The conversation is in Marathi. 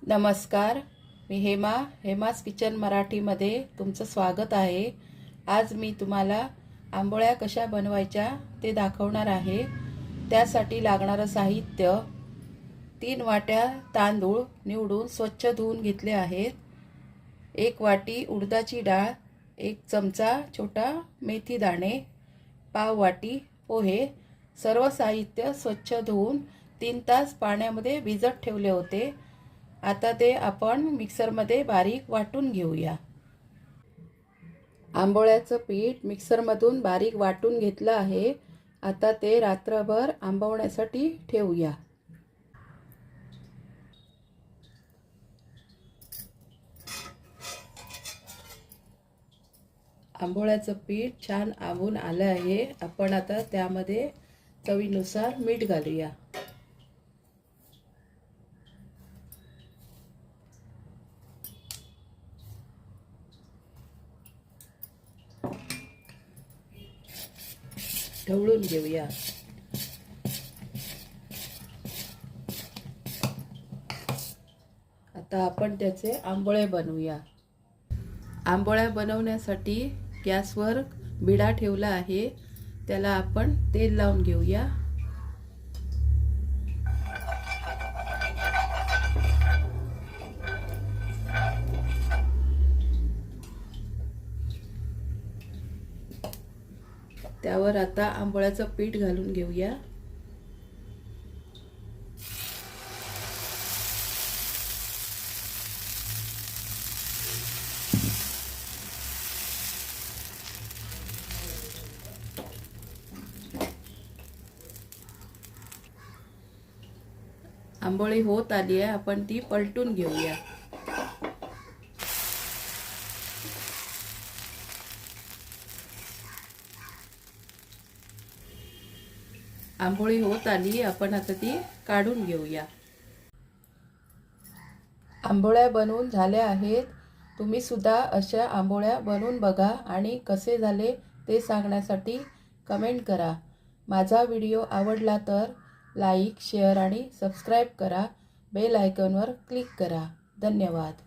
नमस्कार, मी हेमास किचन मराठीमध्ये तुमचं स्वागत आहे। आज मी तुम्हाला आंबोळ्या कशा बनवायच्या ते दाखवणार आहे। त्यासाठी लागणारं साहित्य 3 वाट्या तांदूळ निवडून स्वच्छ धुवून घेतले आहेत, 1 वाटी उडदाची डाळ, 1 चमचा छोटा मेथी दाणे, पाव वाटी पोहे। सर्व साहित्य स्वच्छ धुवून 3 तास पाण्यामध्ये भिजत ठेवले होते। आता ते आपण मिक्सरमध्ये बारीक वाटून घेऊया। आंबोळ्याचं पीठ मिक्सरमधून बारीक वाटून घेतलं आहे। आता ते रात्रभर आंबवण्यासाठी ठेवूया। आंबोळ्याचं पीठ छान आंबून आलं आहे। आपण आता त्यामध्ये चवीनुसार मीठ घालूया। ढवळून घेऊया। आता आपण त्याचे आंबोळे बनवूया। आंबोळ्या बनवण्यासाठी गॅसवर बिडा ठेवला आहे, त्याला आपण तेल लावून घेऊया। त्यावर आता आंबोळ्याचं पीठ घालून घेऊया। आंबोळी होत आली आहे, आपण ती पलटून घेऊया। आंबोळी होत आली, आपण आता ती काढून घेऊया। आंबोळ्या बनवून झाल्या आहेत। तुम्ही सुद्धा अशा आंबोळ्या बनवून बघा आणि कसे झाले ते सांगण्यासाठी कमेंट करा। माझा व्हिडिओ आवडला तर लाईक, शेअर आणि सबस्क्राईब करा। बेल आयकॉनवर क्लिक करा। धन्यवाद।